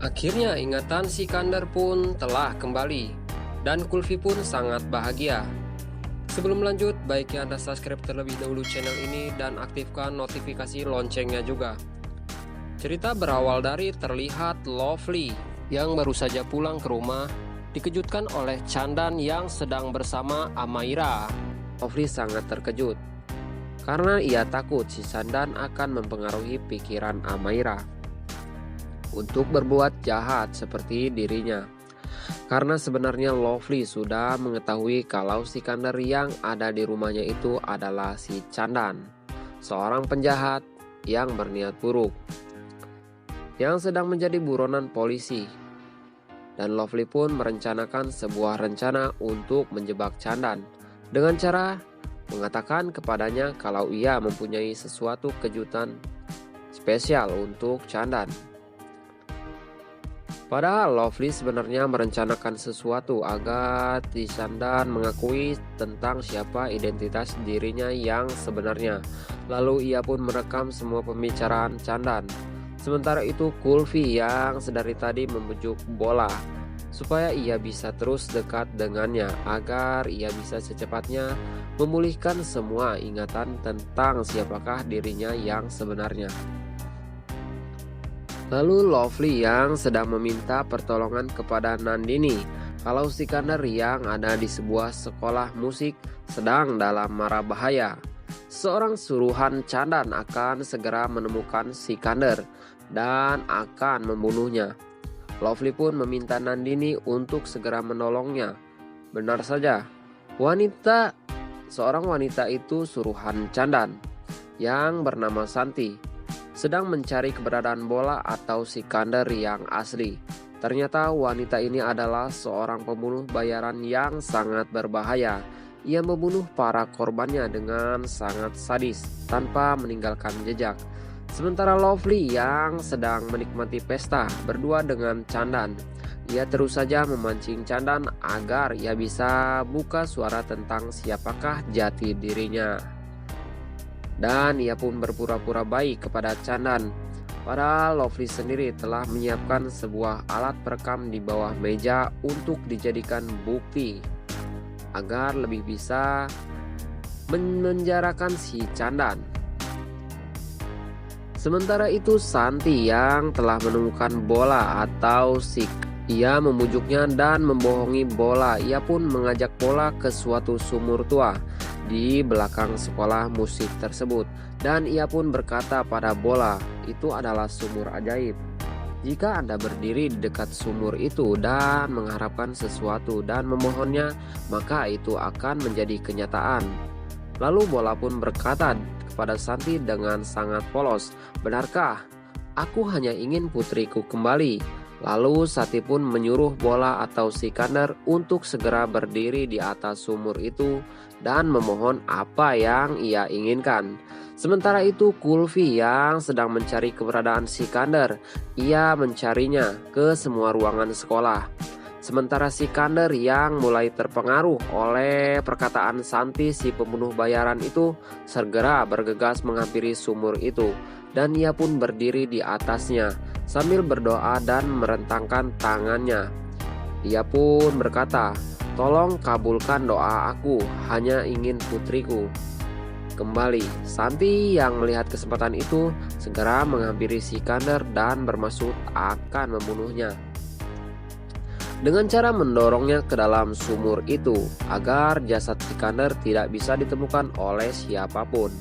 Akhirnya ingatan Sikandar pun telah kembali, dan Kulfi pun sangat bahagia. Sebelum lanjut, baiknya Anda subscribe terlebih dahulu channel ini dan aktifkan notifikasi loncengnya juga. Cerita berawal dari terlihat Lovely yang baru saja pulang ke rumah, dikejutkan oleh Chandan yang sedang bersama Amaira. Lovely sangat terkejut, karena ia takut si Chandan akan mempengaruhi pikiran Amaira untuk berbuat jahat seperti dirinya. Karena sebenarnya Lovely sudah mengetahui kalau Sikandar yang ada di rumahnya itu adalah si Chandan, seorang penjahat yang berniat buruk, yang sedang menjadi buronan polisi. Dan Lovely pun merencanakan sebuah rencana untuk menjebak Chandan dengan cara mengatakan kepadanya kalau ia mempunyai sesuatu kejutan spesial untuk Chandan. Padahal Lovely sebenarnya merencanakan sesuatu agar Chandan mengakui tentang siapa identitas dirinya yang sebenarnya. Lalu ia pun merekam semua pembicaraan Chandan. Sementara itu Kulfi yang sedari tadi membujuk Bola supaya ia bisa terus dekat dengannya agar ia bisa secepatnya memulihkan semua ingatan tentang siapakah dirinya yang sebenarnya. Lalu Lovely yang sedang meminta pertolongan kepada Nandini kalau Sikandar yang ada di sebuah sekolah musik sedang dalam mara bahaya. Seorang suruhan Chandan akan segera menemukan Sikandar dan akan membunuhnya. Lovely pun meminta Nandini untuk segera menolongnya. Benar saja, seorang wanita itu suruhan Chandan yang bernama Santi sedang mencari keberadaan Bola atau Sikandar yang asli. Ternyata wanita ini adalah seorang pembunuh bayaran yang sangat berbahaya. Ia membunuh para korbannya dengan sangat sadis tanpa meninggalkan jejak. Sementara Lovely yang sedang menikmati pesta berdua dengan Chandan, ia terus saja memancing Chandan agar ia bisa buka suara tentang siapakah jati dirinya. Dan ia pun berpura-pura baik kepada Chandan. Padahal Lovely sendiri telah menyiapkan sebuah alat perekam di bawah meja untuk dijadikan bukti agar lebih bisa menjarakan si Chandan. Sementara itu Santi yang telah menemukan Bola atau Sik, ia membujuknya dan membohongi Bola. Ia pun mengajak Bola ke suatu sumur tua di belakang sekolah musik tersebut, dan ia pun berkata pada Bola, itu adalah sumur ajaib. Jika Anda berdiri di dekat sumur itu dan mengharapkan sesuatu dan memohonnya, maka itu akan menjadi kenyataan. Lalu Bola pun berkata kepada Santi dengan sangat polos, benarkah? Aku hanya ingin putriku kembali. Lalu Santi pun menyuruh Bola atau Sikandar untuk segera berdiri di atas sumur itu dan memohon apa yang ia inginkan. Sementara itu Kulfi yang sedang mencari keberadaan Sikandar, ia mencarinya ke semua ruangan sekolah. Sementara Sikandar yang mulai terpengaruh oleh perkataan Santi si pembunuh bayaran itu segera bergegas menghampiri sumur itu, dan ia pun berdiri di atasnya sambil berdoa dan merentangkan tangannya. Ia pun berkata, tolong kabulkan doa aku, hanya ingin putriku kembali. Santi yang melihat kesempatan itu segera menghampiri Sikandar dan bermaksud akan membunuhnya dengan cara mendorongnya ke dalam sumur itu agar jasad Sikandar tidak bisa ditemukan oleh siapapun.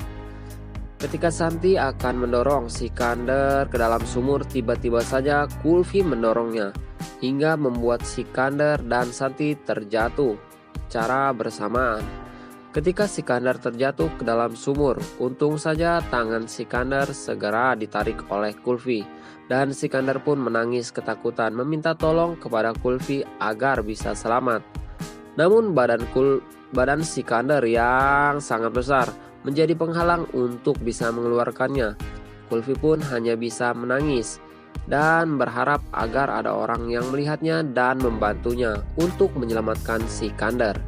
Ketika Santi akan mendorong Sikandar ke dalam sumur, tiba-tiba saja Kulfi mendorongnya hingga membuat Sikandar dan Santi terjatuh secara bersamaan. Ketika Sikandar terjatuh ke dalam sumur, untung saja tangan Sikandar segera ditarik oleh Kulfi, dan Sikandar pun menangis ketakutan meminta tolong kepada Kulfi agar bisa selamat. Namun badan Sikandar yang sangat besar menjadi penghalang untuk bisa mengeluarkannya. Kulfi pun hanya bisa menangis dan berharap agar ada orang yang melihatnya dan membantunya untuk menyelamatkan Sikandar.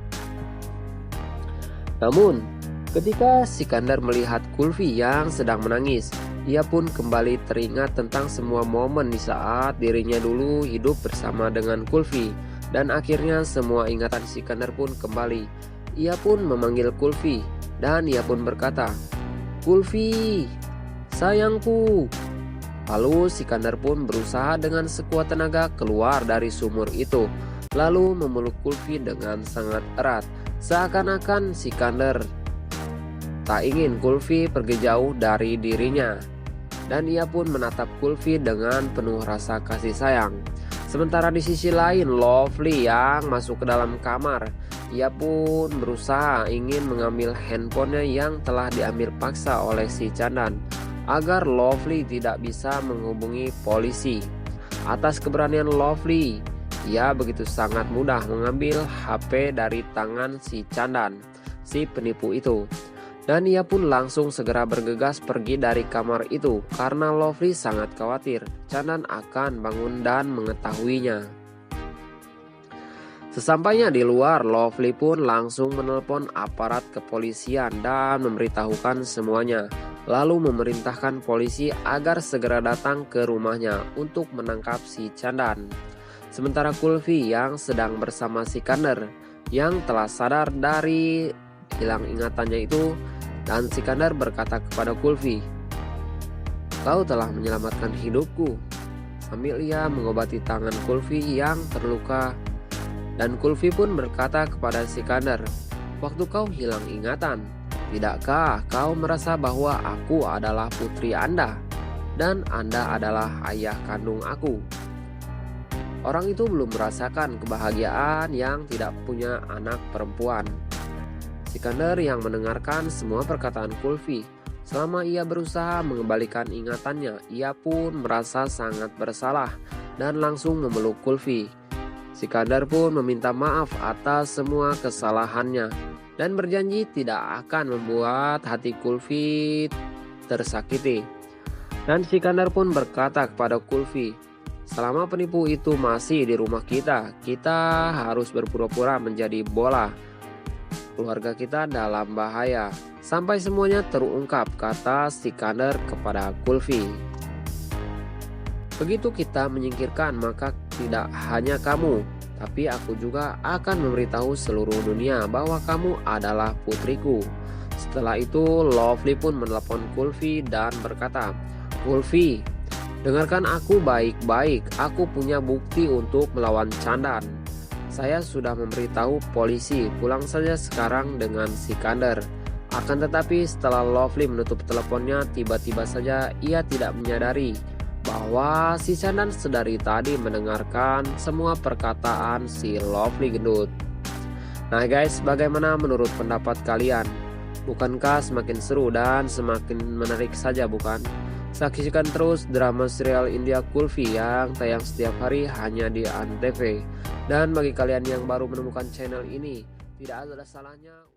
Namun, ketika Sikandar melihat Kulfi yang sedang menangis, Ia pun kembali teringat tentang semua momen di saat dirinya dulu hidup bersama dengan Kulfi. Dan akhirnya semua ingatan Sikandar pun kembali. Ia pun memanggil Kulfi dan ia pun berkata, "Kulfi, sayangku." Lalu Sikandar pun berusaha dengan sekuat tenaga keluar dari sumur itu, lalu memeluk Kulfi dengan sangat erat. Seakan-akan Sikandar tak ingin Kulfi pergi jauh dari dirinya. Dan ia pun menatap Kulfi dengan penuh rasa kasih sayang. Sementara di sisi lain, Lovely yang masuk ke dalam kamar. Ia pun berusaha ingin mengambil handphonenya yang telah diambil paksa oleh si Candan, agar Lovely tidak bisa menghubungi polisi. Atas keberanian Lovely, ia begitu sangat mudah mengambil HP dari tangan si Candan, si penipu itu. Dan ia pun langsung segera bergegas pergi dari kamar itu karena Lovely sangat khawatir Candan akan bangun dan mengetahuinya. Sesampainya di luar, Lovely pun langsung menelpon aparat kepolisian dan memberitahukan semuanya, lalu memerintahkan polisi agar segera datang ke rumahnya untuk menangkap si Candan. Sementara Kulfi yang sedang bersama Sikandar yang telah sadar dari hilang ingatannya itu, dan Sikandar berkata kepada Kulfi, "Kau telah menyelamatkan hidupku," sambil ia mengobati tangan Kulfi yang terluka. Dan Kulfi pun berkata kepada Sikandar, "Waktu kau hilang ingatan, tidakkah kau merasa bahwa aku adalah putri Anda dan Anda adalah ayah kandung aku?" Orang itu belum merasakan kebahagiaan yang tidak punya anak perempuan. Sikandar yang mendengarkan semua perkataan Kulfi. Selama ia berusaha mengembalikan ingatannya, ia pun merasa sangat bersalah dan langsung memeluk Kulfi. Sikandar pun meminta maaf atas semua kesalahannya dan berjanji tidak akan membuat hati Kulfi tersakiti. Dan Sikandar pun berkata kepada Kulfi, "Selama penipu itu masih di rumah kita harus berpura-pura menjadi bola. Keluarga kita dalam bahaya sampai semuanya terungkap," kata Sikandar kepada Kulfi. "Begitu kita menyingkirkan, maka tidak hanya kamu, tapi aku juga akan memberitahu seluruh dunia bahwa kamu adalah putriku." Setelah itu Lovely pun menelepon Kulfi dan berkata, "Kulfi, dengarkan aku baik-baik. Aku punya bukti untuk melawan Candan. Saya sudah memberitahu polisi, pulang saja sekarang dengan Sikandar." Akan tetapi setelah Lovely menutup teleponnya, tiba-tiba saja ia tidak menyadari bahwa si Candan sedari tadi mendengarkan semua perkataan si Lovely gendut. Nah guys, bagaimana menurut pendapat kalian? Bukankah semakin seru dan semakin menarik saja, bukan? Saksikan terus drama serial India Kulfi yang tayang setiap hari hanya di Antv. Dan bagi kalian yang baru menemukan channel ini, tidak ada salahnya